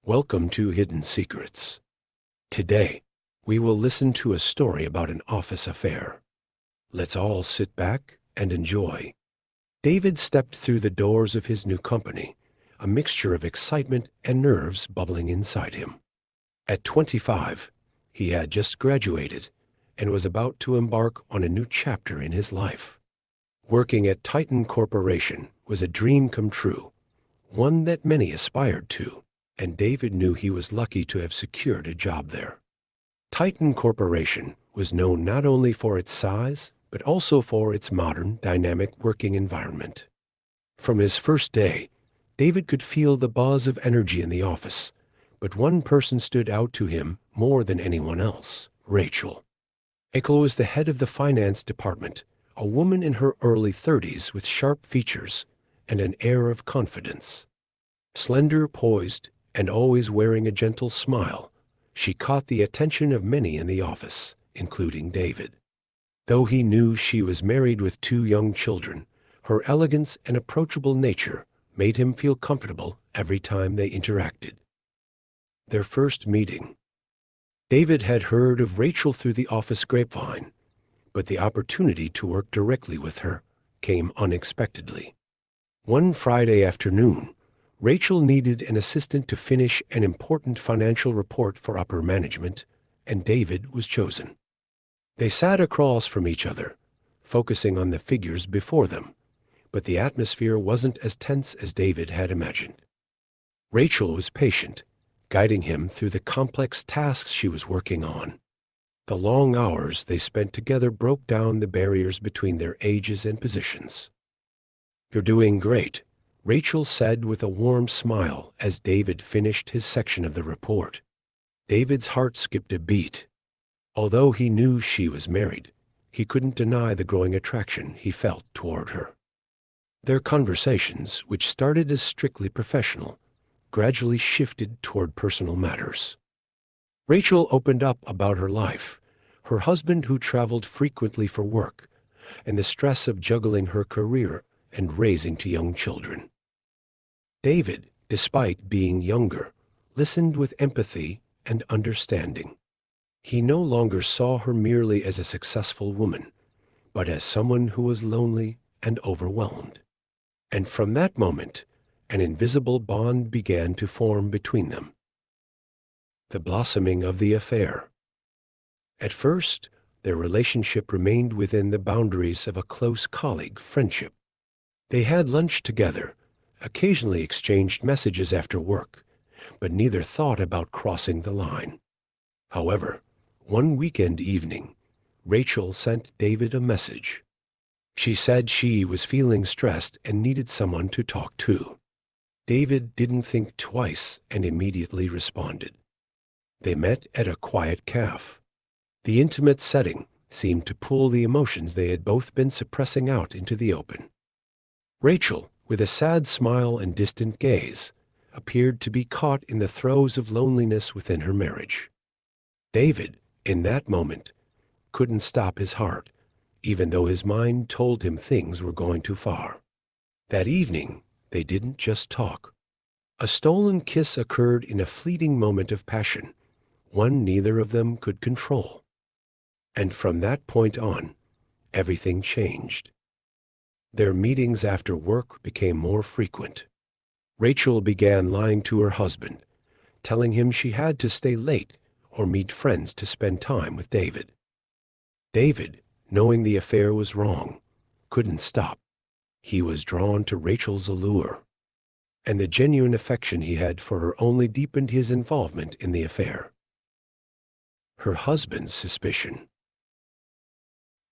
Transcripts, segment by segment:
Welcome to Hidden Secrets. Today, we will listen to a story about an office affair. Let's all sit back and enjoy. David stepped through the doors of his new company, a mixture of excitement and nerves bubbling inside him. At 25, he had just graduated and was about to embark on a new chapter in his life. Working at Titan Corporation was a dream come true, one that many aspired to, and David knew he was lucky to have secured a job there. Titan Corporation was known not only for its size, but also for its modern, dynamic working environment. From his first day, David could feel the buzz of energy in the office, but one person stood out to him more than anyone else: Rachel. Rachel was the head of the finance department, a woman in her early 30s with sharp features and an air of confidence. Slender, poised, and always wearing a gentle smile, she caught the attention of many in the office, including David. Though he knew she was married with 2 young children, her elegance and approachable nature made him feel comfortable every time they interacted. Their first meeting. David had heard of Rachel through the office grapevine, but the opportunity to work directly with her came unexpectedly. One Friday afternoon, Rachel needed an assistant to finish an important financial report for upper management, and David was chosen. They sat across from each other, focusing on the figures before them, but the atmosphere wasn't as tense as David had imagined. Rachel was patient, guiding him through the complex tasks she was working on. The long hours they spent together broke down the barriers between their ages and positions. "You're doing great," Rachel said with a warm smile as David finished his section of the report. David's heart skipped a beat. Although he knew she was married, he couldn't deny the growing attraction he felt toward her. Their conversations, which started as strictly professional, gradually shifted toward personal matters. Rachel opened up about her life, her husband who traveled frequently for work, and the stress of juggling her career and raising 2 young children. David, despite being younger, listened with empathy and understanding. He no longer saw her merely as a successful woman, but as someone who was lonely and overwhelmed. And from that moment, an invisible bond began to form between them. The blossoming of the affair. At first, their relationship remained within the boundaries of a close colleague friendship. They had lunch together, occasionally exchanged messages after work, but neither thought about crossing the line. However, one weekend evening, Rachel sent David a message. She said she was feeling stressed and needed someone to talk to. David didn't think twice and immediately responded. They met at a quiet cafe. The intimate setting seemed to pull the emotions they had both been suppressing out into the open. Rachel, with a sad smile and distant gaze, appeared to be caught in the throes of loneliness within her marriage. David, in that moment, couldn't stop his heart, even though his mind told him things were going too far. That evening, they didn't just talk. A stolen kiss occurred in a fleeting moment of passion, one neither of them could control. And from that point on, everything changed. Their meetings after work became more frequent. Rachel began lying to her husband, telling him she had to stay late or meet friends to spend time with David. David, knowing the affair was wrong, couldn't stop. He was drawn to Rachel's allure, and the genuine affection he had for her only deepened his involvement in the affair. Her husband's suspicion.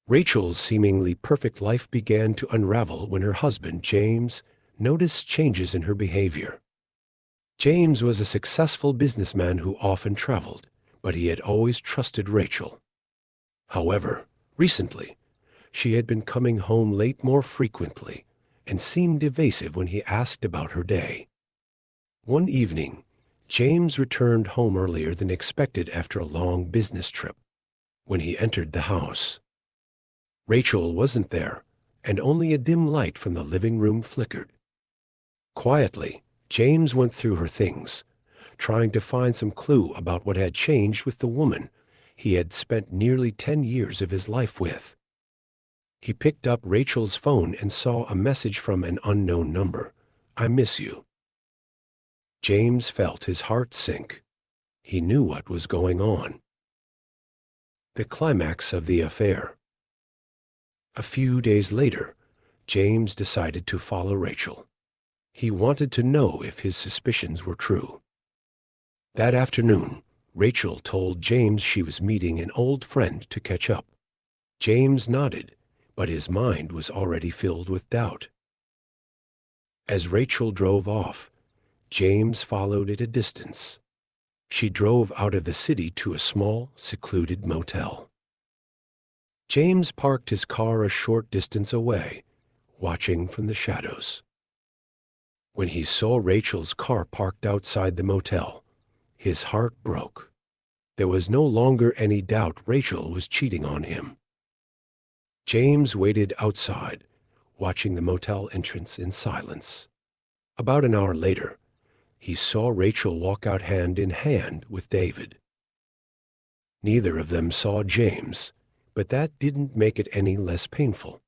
Rachel's seemingly perfect life began to unravel when her husband, James, noticed changes in her behavior. James was a successful businessman who often traveled, but he had always trusted Rachel. However, recently, she had been coming home late more frequently and seemed evasive when he asked about her day. One evening, James returned home earlier than expected after a long business trip. When he entered the house, Rachel wasn't there, and only a dim light from the living room flickered. Quietly, James went through her things, trying to find some clue about what had changed with the woman he had spent nearly 10 years of his life with. He picked up Rachel's phone and saw a message from an unknown number. "I miss you." James felt his heart sink. He knew what was going on. The climax of the affair. A few days later, James decided to follow Rachel. He wanted to know if his suspicions were true. That afternoon, Rachel told James she was meeting an old friend to catch up. James nodded, but his mind was already filled with doubt. As Rachel drove off, James followed at a distance. She drove out of the city to a small, secluded motel. James parked his car a short distance away, watching from the shadows. When he saw Rachel's car parked outside the motel, his heart broke. There was no longer any doubt Rachel was cheating on him. James waited outside, watching the motel entrance in silence. About an hour later, he saw Rachel walk out hand in hand with David. Neither of them saw James, but that didn't make it any less painful.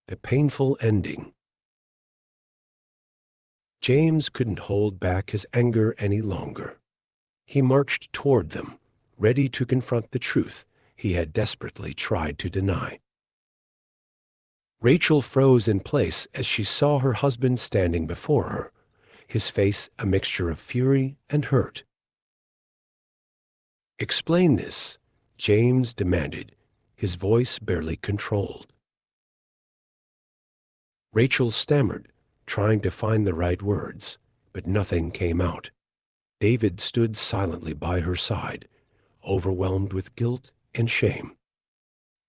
The painful ending. James couldn't hold back his anger any longer. He marched toward them, ready to confront the truth he had desperately tried to deny. Rachel froze in place as she saw her husband standing before her, his face a mixture of fury and hurt. "Explain this," James demanded, his voice barely controlled. Rachel stammered, trying to find the right words, but nothing came out. David stood silently by her side, overwhelmed with guilt and shame.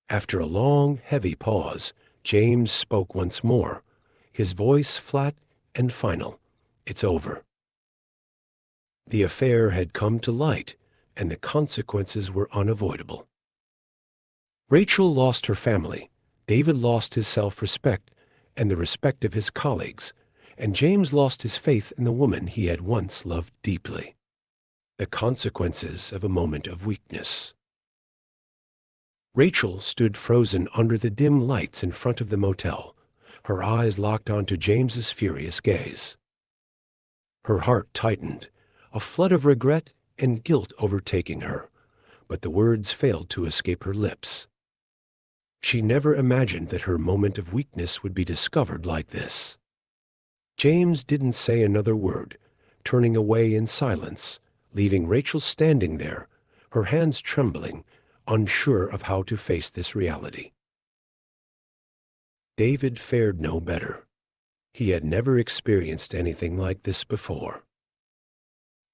After a long, heavy pause, James spoke once more, his voice flat and final. "It's over." The affair had come to light, and the consequences were unavoidable. Rachel lost her family, David lost his self-respect and the respect of his colleagues, and James lost his faith in the woman he had once loved deeply. The consequences of a moment of weakness. Rachel stood frozen under the dim lights in front of the motel, her eyes locked onto James's furious gaze. Her heart tightened, a flood of regret and guilt overtaking her, but the words failed to escape her lips. She never imagined that her moment of weakness would be discovered like this. James didn't say another word, turning away in silence, leaving Rachel standing there, her hands trembling, unsure of how to face this reality. David fared no better. He had never experienced anything like this before.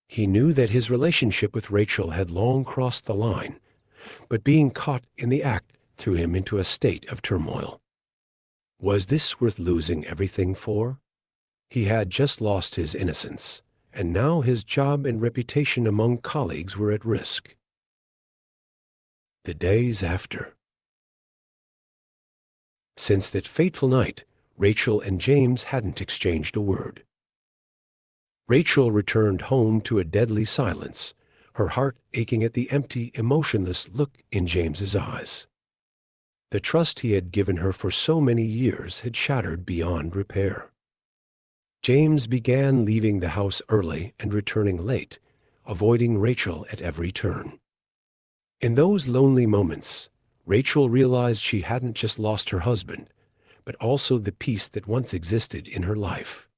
He knew that his relationship with Rachel had long crossed the line, but being caught in the act threw him into a state of turmoil. Was this worth losing everything for? He had just lost his innocence, and now his job and reputation among colleagues were at risk. The days after. Since that fateful night, Rachel and James hadn't exchanged a word. Rachel returned home to a deadly silence, her heart aching at the empty, emotionless look in James's eyes. The trust he had given her for so many years had shattered beyond repair. James began leaving the house early and returning late, avoiding Rachel at every turn. In those lonely moments, Rachel realized she hadn't just lost her husband, but also the peace that once existed in her life.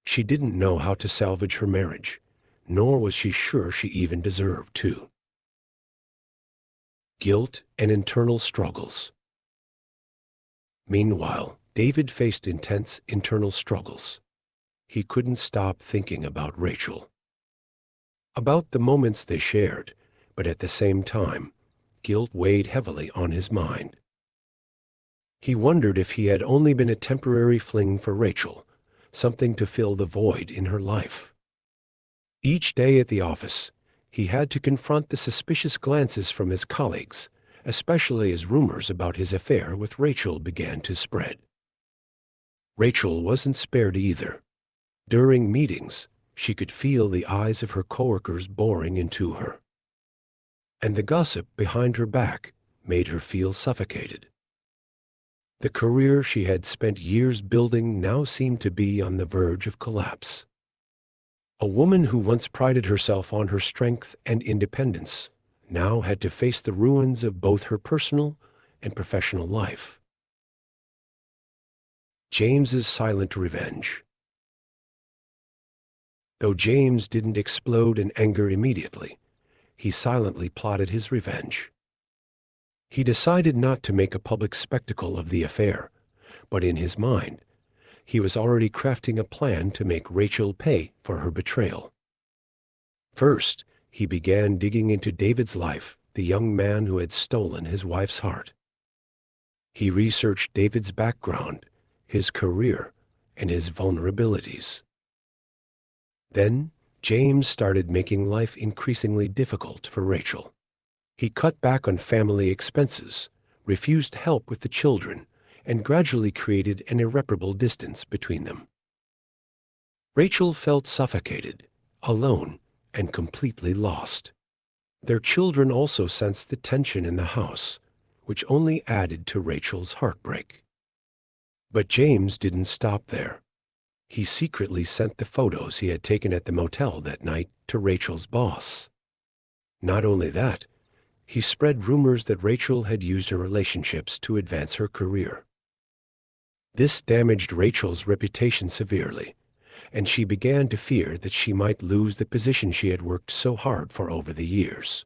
She didn't know how to salvage her marriage, nor was she sure she even deserved to. Guilt and internal struggles. Meanwhile, David faced intense internal struggles. He couldn't stop thinking about Rachel, about the moments they shared, but at the same time, guilt weighed heavily on his mind. He wondered if he had only been a temporary fling for Rachel, something to fill the void in her life. Each day at the office, he had to confront the suspicious glances from his colleagues, especially as rumors about his affair with Rachel began to spread. Rachel wasn't spared either. During meetings, she could feel the eyes of her coworkers boring into her, and the gossip behind her back made her feel suffocated. The career she had spent years building now seemed to be on the verge of collapse. A woman who once prided herself on her strength and independence now had to face the ruins of both her personal and professional life. James's silent revenge. Though James didn't explode in anger immediately, he silently plotted his revenge. He decided not to make a public spectacle of the affair, but in his mind, he was already crafting a plan to make Rachel pay for her betrayal. First, he began digging into David's life, the young man who had stolen his wife's heart. He researched David's background, his career, and his vulnerabilities. Then, James started making life increasingly difficult for Rachel. He cut back on family expenses, refused help with the children, and gradually created an irreparable distance between them. Rachel felt suffocated, alone, and completely lost. Their children also sensed the tension in the house, which only added to Rachel's heartbreak. But James didn't stop there. He secretly sent the photos he had taken at the motel that night to Rachel's boss. Not only that, he spread rumors that Rachel had used her relationships to advance her career. This damaged Rachel's reputation severely, and she began to fear that she might lose the position she had worked so hard for over the years.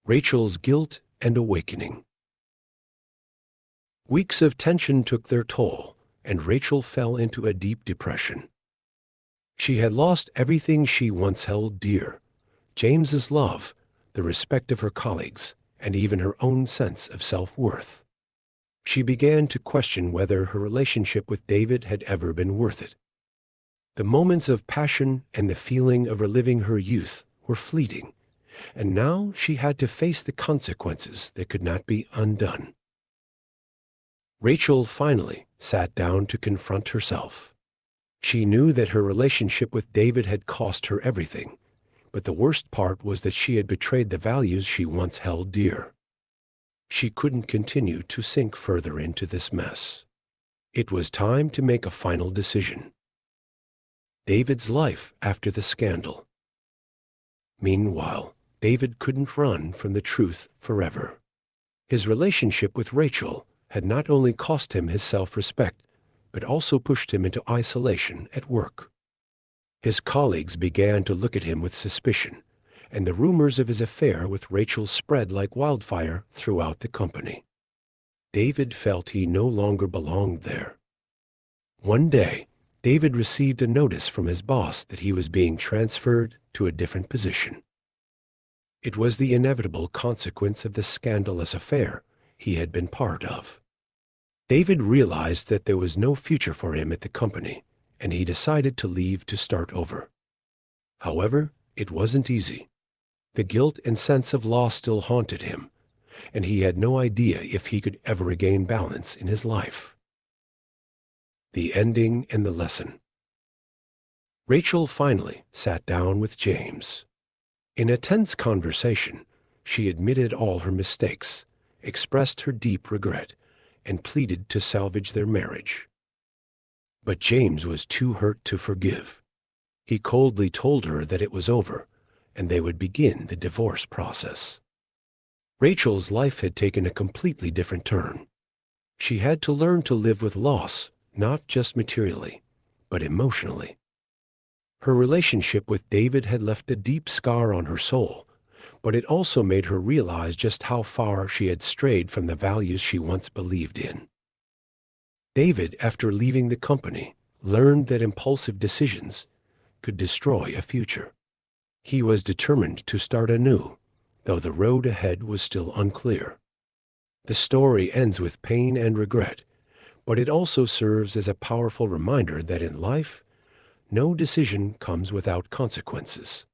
Rachel's guilt and awakening. Weeks of tension took their toll, and Rachel fell into a deep depression. She had lost everything she once held dear: James's love, the respect of her colleagues, and even her own sense of self-worth. She began to question whether her relationship with David had ever been worth it. The moments of passion and the feeling of reliving her youth were fleeting, and now she had to face the consequences that could not be undone. Rachel finally sat down to confront herself. She knew that her relationship with David had cost her everything, but the worst part was that she had betrayed the values she once held dear. She couldn't continue to sink further into this mess. It was time to make a final decision. David's life after the scandal. Meanwhile, David couldn't run from the truth forever. His relationship with Rachel had not only cost him his self-respect, but also pushed him into isolation at work. His colleagues began to look at him with suspicion, and the rumors of his affair with Rachel spread like wildfire throughout the company. David felt he no longer belonged there. One day, David received a notice from his boss that he was being transferred to a different position. It was the inevitable consequence of the scandalous affair he had been part of. David realized that there was no future for him at the company, and he decided to leave to start over. However, it wasn't easy. The guilt and sense of loss still haunted him, and he had no idea if he could ever regain balance in his life. The ending and the lesson. Rachel finally sat down with James. In a tense conversation, she admitted all her mistakes, expressed her deep regret, and pleaded to salvage their marriage. But James was too hurt to forgive. He coldly told her that it was over, and they would begin the divorce process. Rachel's life had taken a completely different turn. She had to learn to live with loss, not just materially, but emotionally. Her relationship with David had left a deep scar on her soul, but it also made her realize just how far she had strayed from the values she once believed in. David, after leaving the company, learned that impulsive decisions could destroy a future. He was determined to start anew, though the road ahead was still unclear. The story ends with pain and regret, but it also serves as a powerful reminder that in life, no decision comes without consequences.